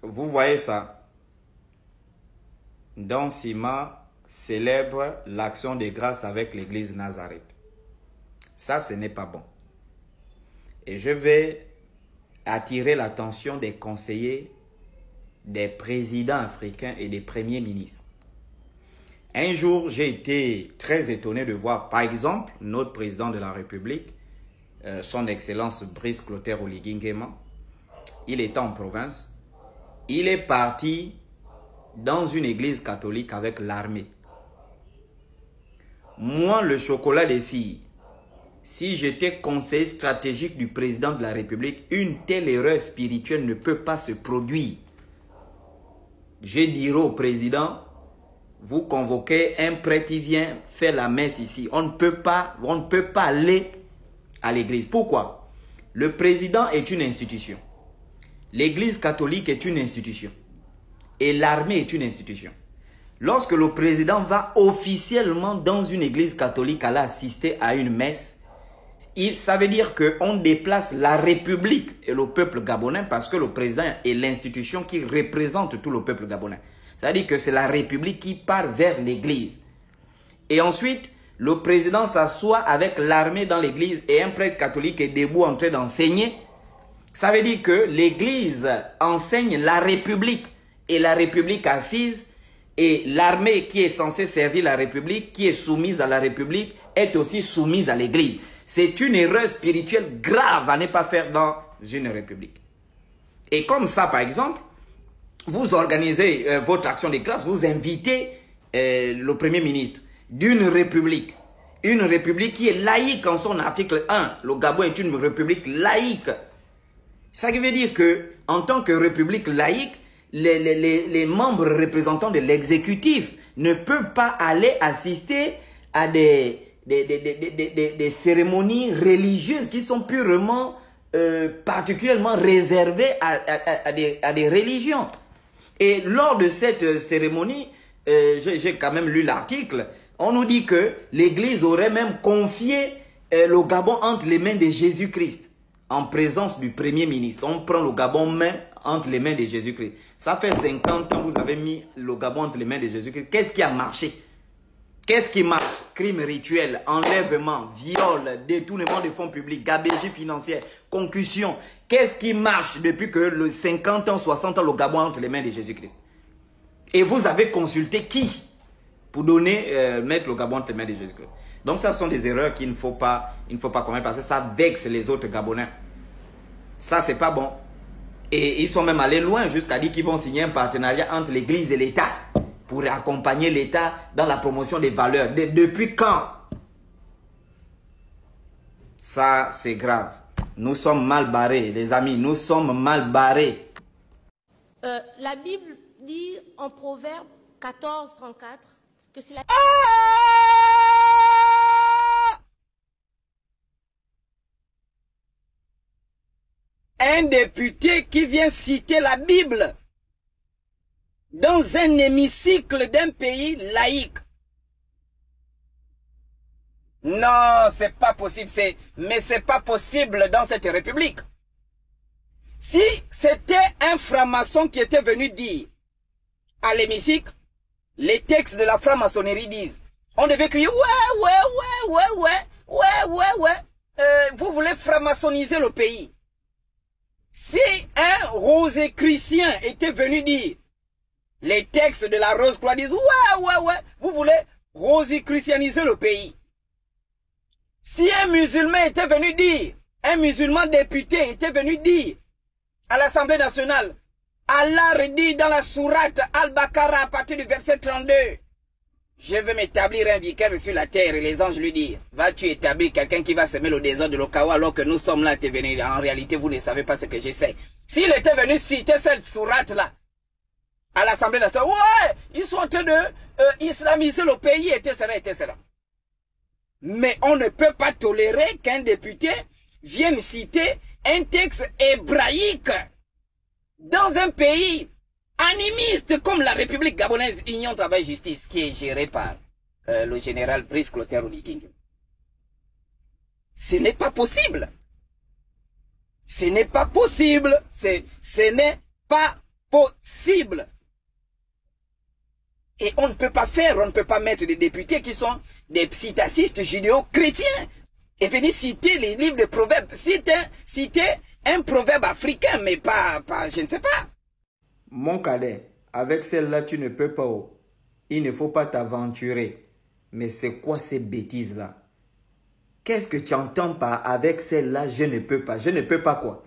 Vous voyez ça? Don Sima célèbre l'action de grâce avec l'église Nazareth. Ça, ce n'est pas bon. Et je vais attirer l'attention des conseillers, des présidents africains et des premiers ministres. Un jour, j'ai été très étonné de voir, par exemple, notre président de la République, son Excellence Brice Clotaire Oligui Nguema. Il était en province. Il est parti dans une église catholique avec l'armée. Moi, le chocolat des filles, si j'étais conseiller stratégique du président de la République, une telle erreur spirituelle ne peut pas se produire. Je dirais au président, vous convoquez un prêtre qui vient faire la messe ici. On ne peut pas aller à l'église. Pourquoi? Le président est une institution. L'église catholique est une institution. Et l'armée est une institution. Lorsque le président va officiellement dans une église catholique aller assister à une messe, ça veut dire qu'on déplace la République et le peuple gabonais parce que le président est l'institution qui représente tout le peuple gabonais. C'est-à-dire que c'est la République qui part vers l'église. Et ensuite, le président s'assoit avec l'armée dans l'église et un prêtre catholique est debout en train d'enseigner. Ça veut dire que l'église enseigne la République et la République assise et l'armée qui est censée servir la République, qui est soumise à la République, est aussi soumise à l'église. C'est une erreur spirituelle grave à ne pas faire dans une république. Et comme ça, par exemple, vous organisez votre action de grâce, vous invitez le Premier ministre d'une république. Une république qui est laïque en son article 1. Le Gabon est une république laïque. Ça veut dire que, en tant que république laïque, les membres représentants de l'exécutif ne peuvent pas aller assister à des cérémonies religieuses qui sont purement, particulièrement réservées à des religions. Et lors de cette cérémonie, j'ai quand même lu l'article, on nous dit que l'Église aurait même confié le Gabon entre les mains de Jésus-Christ, en présence du Premier ministre. On prend le Gabon entre les mains de Jésus-Christ. Ça fait 50 ans que vous avez mis le Gabon entre les mains de Jésus-Christ. Qu'est-ce qui a marché? Qu'est-ce qui marche? Crime rituel, enlèvement, viol, détournement de fonds publics, gabegie financière, concussion. Qu'est-ce qui marche depuis que le 50 ans, 60 ans, le Gabon entre les mains de Jésus-Christ? Et vous avez consulté qui pour mettre le Gabon entre les mains de Jésus-Christ? Donc ça, ce sont des erreurs qu'il ne faut pas commettre parce que ça vexe les autres Gabonais. Ça, c'est pas bon. Et ils sont même allés loin jusqu'à dire qu'ils vont signer un partenariat entre l'Église et l'État pour accompagner l'État dans la promotion des valeurs. Depuis quand? Ça, c'est grave. Nous sommes mal barrés, les amis. Nous sommes mal barrés. La Bible dit en Proverbe 14, 34 que c'est la... Un député qui vient citer la Bible dans un hémicycle d'un pays laïque. Non, c'est pas possible. Mais c'est pas possible dans cette république. Si c'était un franc-maçon qui était venu dire à l'hémicycle, les textes de la franc-maçonnerie disent, on devait crier vous voulez franc-maçonniser le pays. Si un rosicrucien était venu dire, les textes de la Rose-Croix disent, vous voulez rosicrucianiser le pays. Si un musulman était venu dire, un musulman député était venu dire à l'Assemblée nationale, Allah dit dans la sourate Al-Baqarah à partir du verset 32, je vais m'établir un vicaire sur la terre et les anges lui disent, vas-tu établir quelqu'un qui va semer le désordre de l'Okawa alors que nous sommes là, t'es venu. En réalité, vous ne savez pas ce que j'essaie. S'il était venu citer cette sourate-là à l'Assemblée nationale, ouais, ils sont en train de islamiser le pays, etc. Mais on ne peut pas tolérer qu'un député vienne citer un texte hébraïque dans un pays animiste comme la République gabonaise, Union Travail Justice, qui est gérée par le général Brice Clotaire Oligui Nguema. Ce n'est pas possible. Ce n'est pas possible. Ce n'est pas possible. Et on ne peut pas mettre des députés qui sont des psittacistes judéo-chrétiens et venir citer les livres de proverbes, citer un proverbe africain, mais pas, je ne sais pas. Mon cadet, avec celle-là, tu ne peux pas. Il ne faut pas t'aventurer. Mais c'est quoi ces bêtises-là? Qu'est-ce que tu entends par avec celle-là, je ne peux pas? Je ne peux pas quoi?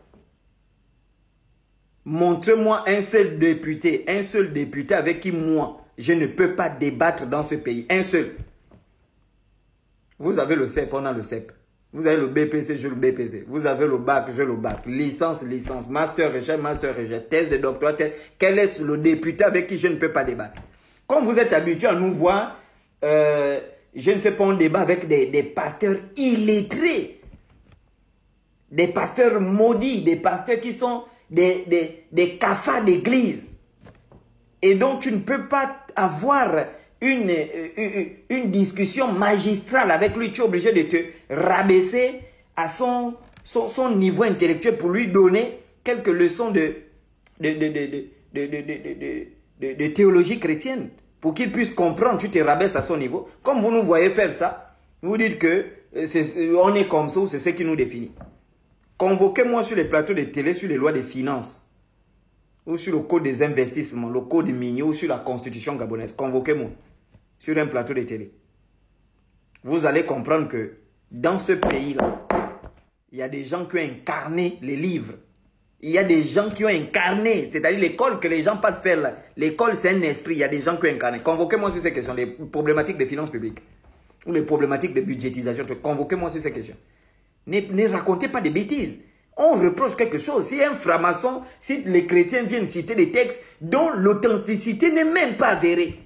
Montre-moi un seul député avec qui moi, je ne peux pas débattre dans ce pays. Un seul. Vous avez le CEP, on a le CEP. Vous avez le BPC, je le BPC. Vous avez le bac, je le bac. Licence, master, recherche, thèse de doctorat. Quel est le député avec qui je ne peux pas débattre? Comme vous êtes habitué à nous voir, je ne sais pas, on débat avec des pasteurs illettrés. Des pasteurs maudits, des pasteurs qui sont des cafards d'église. Et donc tu ne peux pas avoir une discussion magistrale avec lui. Tu es obligé de te rabaisser à son niveau intellectuel pour lui donner quelques leçons de théologie chrétienne. Pour qu'il puisse comprendre, tu te rabaisses à son niveau. Comme vous nous voyez faire ça, vous dites que on est comme ça, c'est ce qui nous définit. Convoquez-moi sur les plateaux de télé, sur les lois des finances, ou sur le code des investissements, le code minier, ou sur la constitution gabonaise. Convoquez-moi sur un plateau de télé. Vous allez comprendre que dans ce pays-là, il y a des gens qui ont incarné les livres. Il y a des gens qui ont incarné, c'est-à-dire l'école que les gens pas de faire là. L'école, c'est un esprit, il y a des gens qui ont incarné. Convoquez-moi sur ces questions, les problématiques de finances publiques, ou les problématiques de budgétisation. Convoquez-moi sur ces questions. Ne racontez pas des bêtises. On reproche quelque chose. Si un franc-maçon, si les chrétiens viennent citer des textes dont l'authenticité n'est même pas avérée.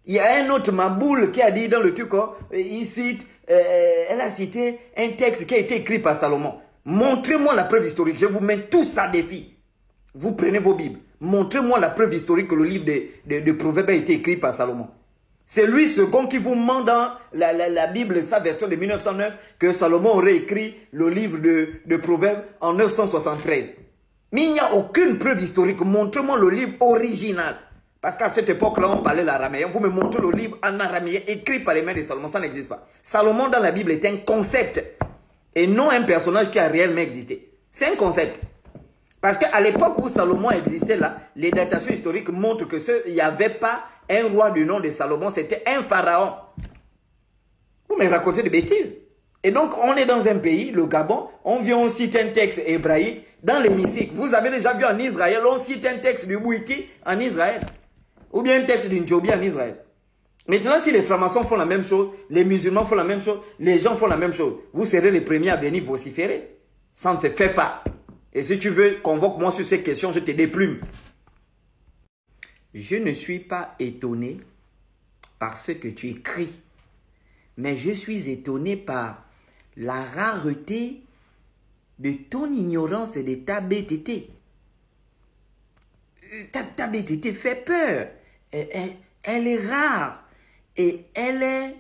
Il y a un autre Maboule qui a dit dans le truc, elle a cité un texte qui a été écrit par Salomon. Montrez-moi la preuve historique. Je vous mets tous à défi. Vous prenez vos Bibles. Montrez-moi la preuve historique que le livre de Proverbes a été écrit par Salomon. C'est Louis II qui vous ment dans la Bible, sa version de 1909, que Salomon aurait écrit le livre de Proverbes en 973. Mais il n'y a aucune preuve historique. Montrez-moi le livre original. Parce qu'à cette époque-là, on parlait l'araméen. Vous me montrez le livre en araméen écrit par les mains de Salomon. Ça n'existe pas. Salomon dans la Bible est un concept. Et non un personnage qui a réellement existé. C'est un concept. Parce qu'à l'époque où Salomon existait là, les datations historiques montrent que il n'y avait pas un roi du nom de Salomon, c'était un pharaon. Vous me racontez des bêtises. Et donc on est dans un pays, le Gabon, on vient, on cite un texte hébraïque dans l'hémicycle. Vous avez déjà vu en Israël, on cite un texte du Bouiki en Israël. Ou bien un texte d'une Djobi en Israël. Maintenant, si les francs-maçons font la même chose, les musulmans font la même chose, les gens font la même chose, vous serez les premiers à venir vociférer. Ça ne se fait pas. Et si tu veux, convoque-moi sur ces questions, je te déplume. Je ne suis pas étonné par ce que tu écris, mais je suis étonné par la rareté de ton ignorance et de ta bêtité. Ta bêtité fait peur. Elle est rare. Et elle est,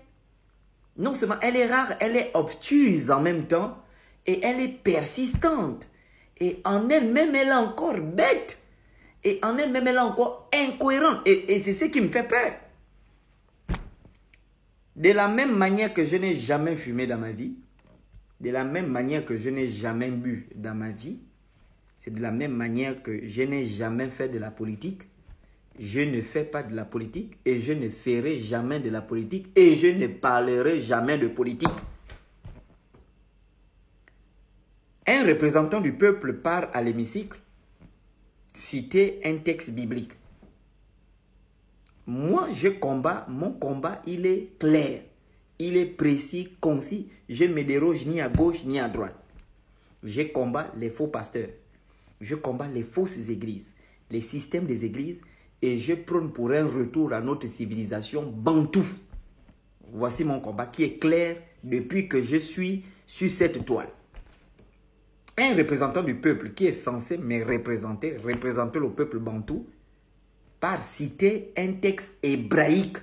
non seulement elle est rare, elle est obtuse en même temps. Et elle est persistante. Et en elle-même, elle est encore bête. Et en elle-même, elle est encore incohérente. Et c'est ce qui me fait peur. De la même manière que je n'ai jamais fumé dans ma vie, de la même manière que je n'ai jamais bu dans ma vie, c'est de la même manière que je n'ai jamais fait de la politique. Je ne fais pas de la politique et je ne ferai jamais de la politique et je ne parlerai jamais de politique. Un représentant du peuple part à l'hémicycle citer un texte biblique. Moi, je combats, mon combat, il est clair, il est précis, concis. Je ne me déroge ni à gauche ni à droite. Je combats les faux pasteurs. Je combats les fausses églises, les systèmes des églises et je prône pour un retour à notre civilisation bantou. Voici mon combat qui est clair depuis que je suis sur cette toile. Un représentant du peuple qui est censé me représenter le peuple bantou, par citer un texte hébraïque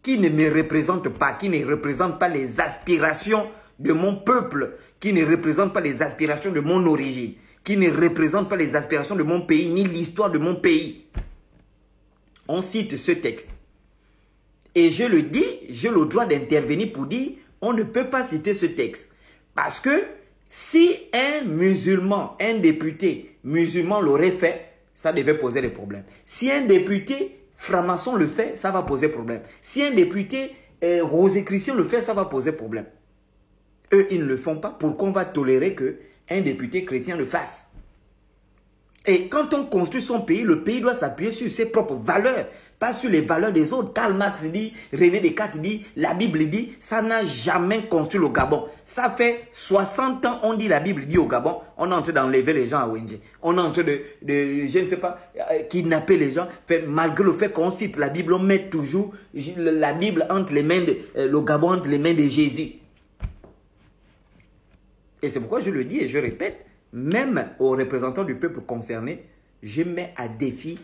qui ne me représente pas, qui ne représente pas les aspirations de mon peuple, qui ne représente pas les aspirations de mon origine, qui ne représente pas les aspirations de mon pays, ni l'histoire de mon pays. On cite ce texte. Et je le dis, j'ai le droit d'intervenir pour dire, on ne peut pas citer ce texte. Parce que si un musulman, un député musulman l'aurait fait, ça devait poser des problèmes. Si un député franc-maçon le fait, ça va poser problème. Si un député rosicrucien le fait, ça va poser problème. Eux, ils ne le font pas. Pourquoi on va tolérer qu'un député chrétien le fasse? Et quand on construit son pays, le pays doit s'appuyer sur ses propres valeurs, pas sur les valeurs des autres. Karl Marx dit, René Descartes dit, la Bible dit, ça n'a jamais construit le Gabon. Ça fait 60 ans, on dit la Bible dit au Gabon, on est en train d'enlever les gens à Wenge. On est en train de je ne sais pas, kidnapper les gens. Malgré le fait qu'on cite la Bible, on met toujours la Bible entre les mains le Gabon entre les mains de Jésus. Et c'est pourquoi je le dis et je répète, même aux représentants du peuple concerné, je mets à défi,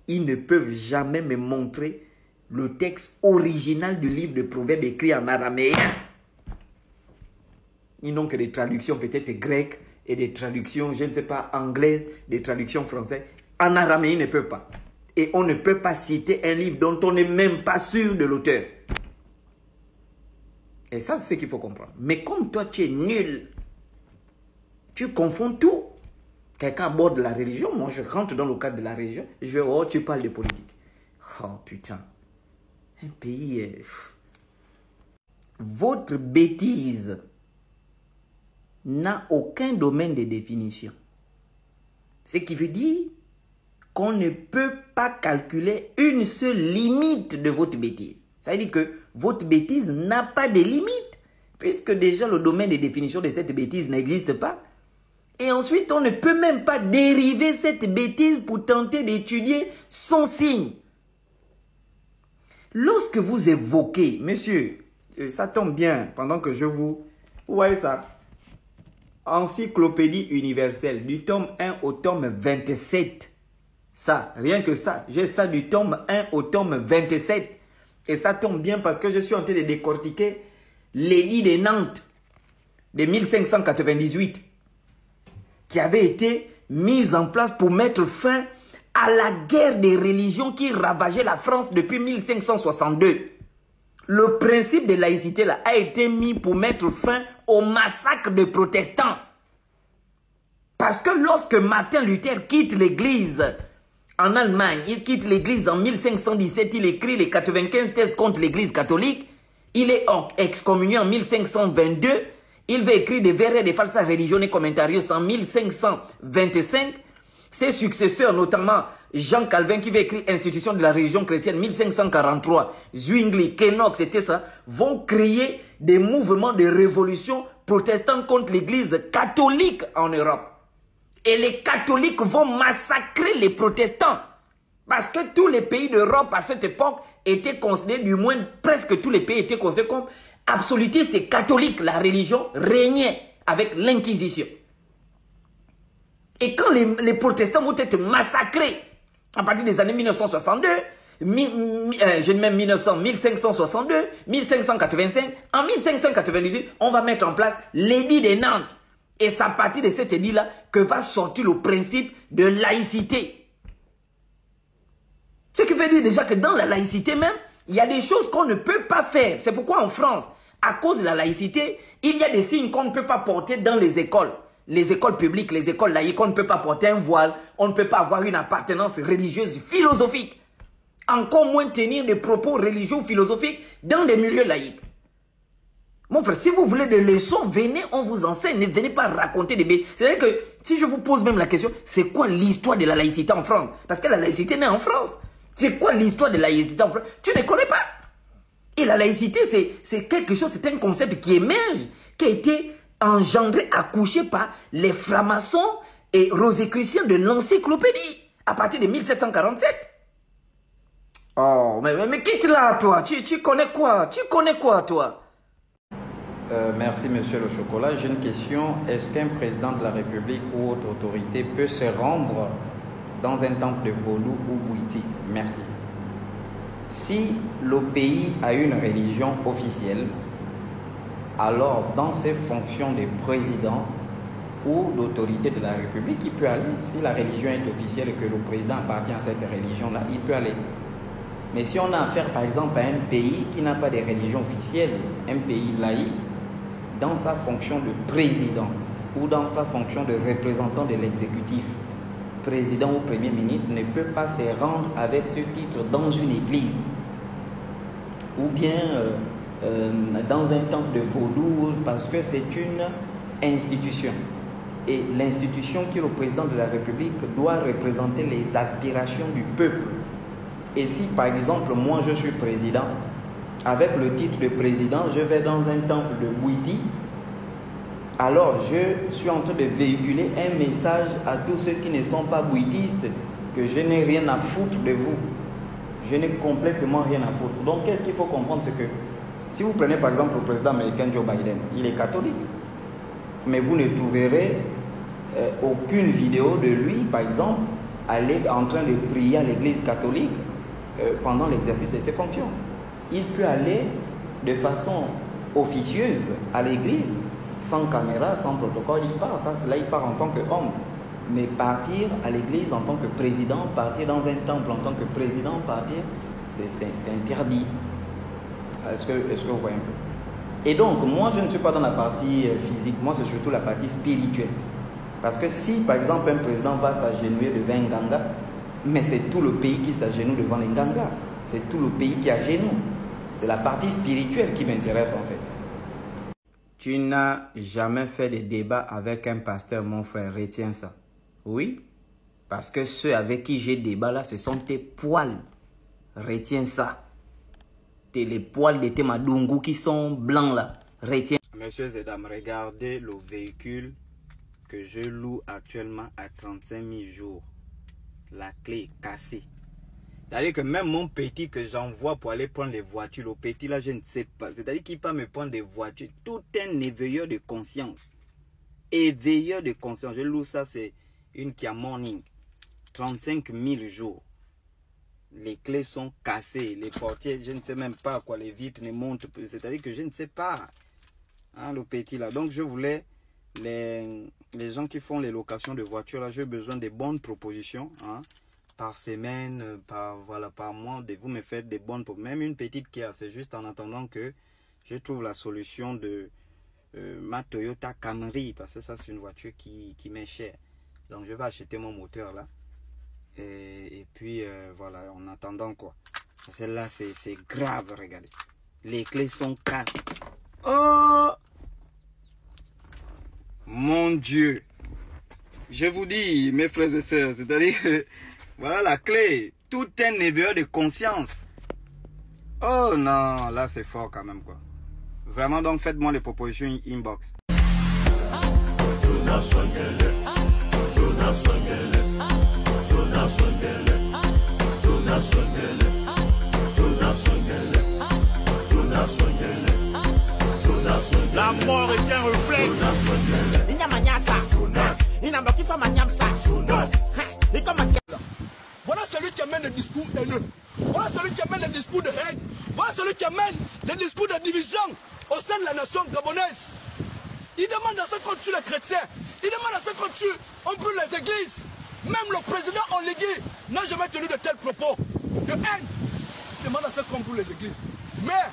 ils ne peuvent jamais me montrer le texte original du livre de Proverbes écrit en araméen. Ils n'ont que des traductions peut-être grecques et des traductions, je ne sais pas, anglaises, des traductions françaises. En araméen, ils ne peuvent pas. Et on ne peut pas citer un livre dont on n'est même pas sûr de l'auteur. Et ça, c'est ce qu'il faut comprendre. Mais comme toi, tu es nul, tu confonds tout. Quelqu'un aborde la religion, moi je rentre dans le cadre de la religion, je vais, oh, tu parles de politique. Oh putain. Un pays... Votre bêtise n'a aucun domaine de définition. Ce qui veut dire qu'on ne peut pas calculer une seule limite de votre bêtise. Ça veut dire que votre bêtise n'a pas de limite, puisque déjà le domaine de définition de cette bêtise n'existe pas. Et ensuite, on ne peut même pas dériver cette bêtise pour tenter d'étudier son signe. Lorsque vous évoquez, monsieur, ça tombe bien pendant que je vous... Vous voyez ça? Encyclopédie universelle, du tome 1 au tome 27. Ça, rien que ça, j'ai ça du tome 1 au tome 27. Et ça tombe bien parce que je suis en train de décortiquer l'édit de Nantes de 1598. Qui avait été mise en place pour mettre fin à la guerre des religions qui ravageait la France depuis 1562. Le principe de laïcité là, a été mis pour mettre fin au massacre de protestants. Parce que lorsque Martin Luther quitte l'église en Allemagne, il quitte l'église en 1517, il écrit les 95 thèses contre l'église catholique, il est excommunié en 1522, il va écrire des Vere de Falsa Religione Commentarios en 1525. Ses successeurs, notamment Jean Calvin, qui va écrire Institution de la religion chrétienne 1543, Zwingli, Knox, etc., vont créer des mouvements de révolution protestante contre l'église catholique en Europe. Et les catholiques vont massacrer les protestants. Parce que tous les pays d'Europe à cette époque étaient considérés, du moins presque tous les pays étaient considérés comme absolutistes et catholiques. La religion régnait avec l'Inquisition. Et quand les protestants vont être massacrés à partir des années 1962, je dis même 1562, 1585, en 1598, on va mettre en place l'édit de Nantes. Et c'est à partir de cet édit-là que va sortir le principe de laïcité. Ce qui veut dire déjà que dans la laïcité même, il y a des choses qu'on ne peut pas faire. C'est pourquoi en France, à cause de la laïcité, il y a des signes qu'on ne peut pas porter dans les écoles. Les écoles publiques, les écoles laïques, on ne peut pas porter un voile, on ne peut pas avoir une appartenance religieuse philosophique. Encore moins tenir des propos religieux ou philosophiques dans des milieux laïques. Mon frère, si vous voulez des leçons, venez, on vous enseigne, ne venez pas raconter des bêtises. C'est-à-dire que si je vous pose même la question, c'est quoi l'histoire de la laïcité en France? Parce que la laïcité naît en France. C'est quoi l'histoire de la laïcité en France? Tu ne connais pas. Et la laïcité, c'est quelque chose, c'est un concept qui émerge, qui a été engendré, accouché par les francs-maçons et rosicruciens de l'encyclopédie à partir de 1747. Oh, mais quitte là, toi. Tu connais quoi? Tu connais quoi, toi? Merci, monsieur Le Chocolat. J'ai une question. Est-ce qu'un président de la République ou autre autorité peut se rendre dans un temple de Vodou ou Bouiti? Merci. Si le pays a une religion officielle, alors dans ses fonctions de président, ou d'autorité de la République, il peut aller. Si la religion est officielle et que le président appartient à cette religion-là, il peut aller. Mais si on a affaire par exemple à un pays qui n'a pas de religion officielle, un pays laïque, dans sa fonction de président ou dans sa fonction de représentant de l'exécutif, président ou premier ministre ne peut pas se rendre avec ce titre dans une église ou bien dans un temple de vaudou, parce que c'est une institution. Et l'institution qui est le président de la République doit représenter les aspirations du peuple. Et si par exemple moi je suis président, avec le titre de président, je vais dans un temple de Bouiti, alors je suis en train de véhiculer un message à tous ceux qui ne sont pas bouitistes, que je n'ai rien à foutre de vous. Je n'ai complètement rien à foutre. Donc qu'est-ce qu'il faut comprendre, c'est que si vous prenez par exemple le président américain Joe Biden, il est catholique. Mais vous ne trouverez aucune vidéo de lui, par exemple, aller en train de prier à l'église catholique pendant l'exercice de ses fonctions. Il peut aller de façon officieuse à l'église, sans caméra, sans protocole, il part. Ça, là, il part en tant qu'homme. Mais partir à l'église en tant que président, partir dans un temple en tant que président, partir, c'est interdit. Est-ce que vous voyez un peu? Et donc, moi, je ne suis pas dans la partie physique, moi, c'est surtout la partie spirituelle. Parce que si, par exemple, un président va s'agenouiller devant un Nganga, mais c'est tout le pays qui s'agenouille devant les Nganga. C'est tout le pays qui agenouille. C'est la partie spirituelle qui m'intéresse, en fait. Tu n'as jamais fait de débat avec un pasteur, mon frère, retiens ça. Oui, parce que ceux avec qui j'ai débat là, ce sont tes poils. Retiens ça. Les poils de tes madungu qui sont blancs là. Retiens. Messieurs et dames, regardez le véhicule que je loue actuellement à 35 000 jours. La clé est cassée. C'est-à-dire que même mon petit que j'envoie pour aller prendre les voitures, le petit là, je ne sais pas. C'est-à-dire qu'il peut me prendre des voitures. Tout un éveilleur de conscience. Éveilleur de conscience. Je loue ça, c'est une Kia Morning. 35 000 jours. Les clés sont cassées. Les portières, je ne sais même pas quoi. Les vitres ne montent. C'est-à-dire que je ne sais pas. Hein, le petit là. Donc je voulais, les gens qui font les locations de voitures là, j'ai besoin de bonnes propositions. Hein. Par semaine, par mois, vous me faites des bonnes... Même une petite Kia, c'est juste en attendant que je trouve la solution de ma Toyota Camry, parce que ça, c'est une voiture qui m'est chère. Donc, je vais acheter mon moteur, là. Et puis, voilà, en attendant, quoi. Celle-là, c'est grave, regardez. Les clés sont cassées. Oh! Mon Dieu! Je vous dis, mes frères et sœurs, c'est-à-dire... Voilà la clé. Tout un éveilleur de conscience. Oh non, là c'est fort quand même quoi. Vraiment, donc faites-moi les propositions inbox. La mort est un réflexe. Voilà celui qui amène le discours haineux. Voilà celui qui amène le discours de haine. Voilà celui qui amène le discours de division au sein de la nation gabonaise. Il demande à ce qu'on tue les chrétiens. Il demande à ce qu'on tue, on brûle les églises. Même le président Oligui n'a jamais tenu de tels propos de haine. Il demande à ce qu'on brûle les églises. Mais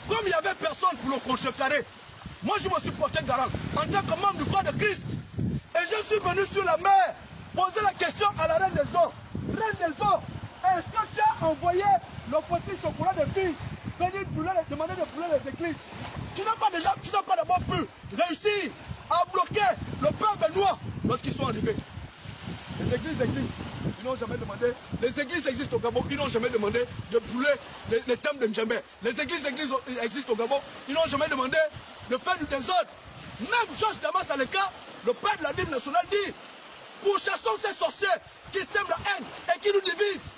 comme il n'y avait personne pour le contrecarrer, moi je me suis porté garant en tant que membre du corps de Christ. Et je suis venu sur la mer poser la question à la reine des eaux. Reine des eaux, est-ce que tu as envoyé le petit chocolat de filles venir demander de brûler les églises? Tu n'as pas d'abord pu réussir à bloquer le peuple noir lorsqu'ils sont arrivés. Les églises existent, ils n'ont jamais demandé. Les églises existent au Gabon, ils n'ont jamais demandé de brûler les temples de Ndjembe. Les églises existent au Gabon, ils n'ont jamais demandé de faire du désordre. Même Georges Damas Aleka, le père de la Bible nationale, dit: pourchassons ces sorciers qui sèment la haine et qui nous divisent.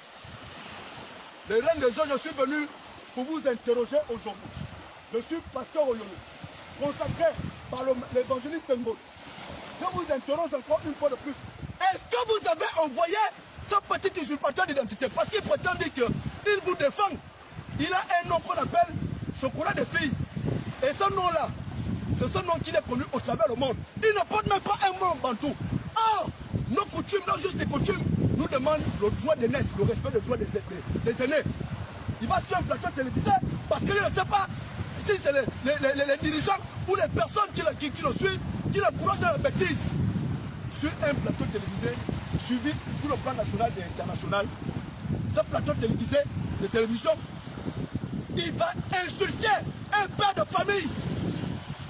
Les reines des gens, je suis venu pour vous interroger aujourd'hui. Je suis pasteur Oyolo, consacré par l'évangéliste Ngo. Je vous interroge encore une fois de plus. Est-ce que vous avez envoyé ce petit usurpateur d'identité? Parce qu'il prétend dire qu'il vous défend. Il a un nom qu'on appelle chocolat de filles. Et ce nom-là, C'est ce nom qui est connu au travers du monde. Il ne porte même pas un mot bantou. Or, nos coutumes, nos justes coutumes, nous demandent le droit de naissance, le respect des droits des aînés. Il va sur un plateau télévisé parce qu'il ne sait pas si c'est les dirigeants ou les personnes qui le suivent, qui le couragent de la bêtise. Sur un plateau télévisé, suivi sur le plan national et international, ce plateau télévisé, de télévision, il va insulter un père de famille.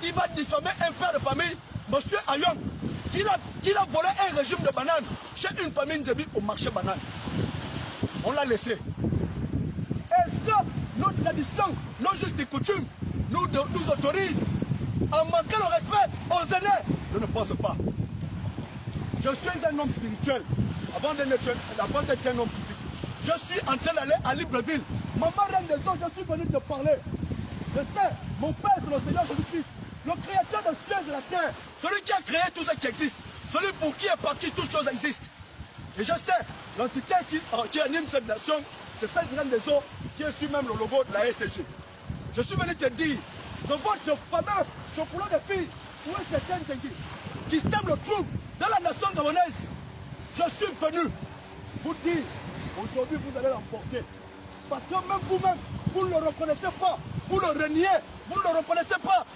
Il va diffamer un père de famille, M. Ayong, qui a volé un régime de bananes chez une famille Nzebi au marché banane. On l'a laissé. Est-ce que nos traditions, nos justes coutumes nous autorisent à manquer le respect aux aînés? Je ne pense pas. Je suis un homme spirituel avant d'être un homme physique. Je suis en train d'aller à Libreville. Maman reine des eaux, je suis venu te parler. Je sais, mon Père c'est le Seigneur Jésus-Christ, le créateur des cieux et de la terre, celui qui a créé tout ce qui existe, celui pour qui et par qui toutes choses existent. Et je sais, l'entité qui anime cette nation, c'est cette reine des eaux qui est sur même le logo de la SCG. Je suis venu te dire, de votre fameux chocolat de fille, où est certain qui sème le trouble dans la nation gabonaise. Je suis venu vous dire, aujourd'hui vous allez l'emporter. Parce que même vous-même, vous ne le reconnaissez pas, vous le reniez, vous ne le reconnaissez pas.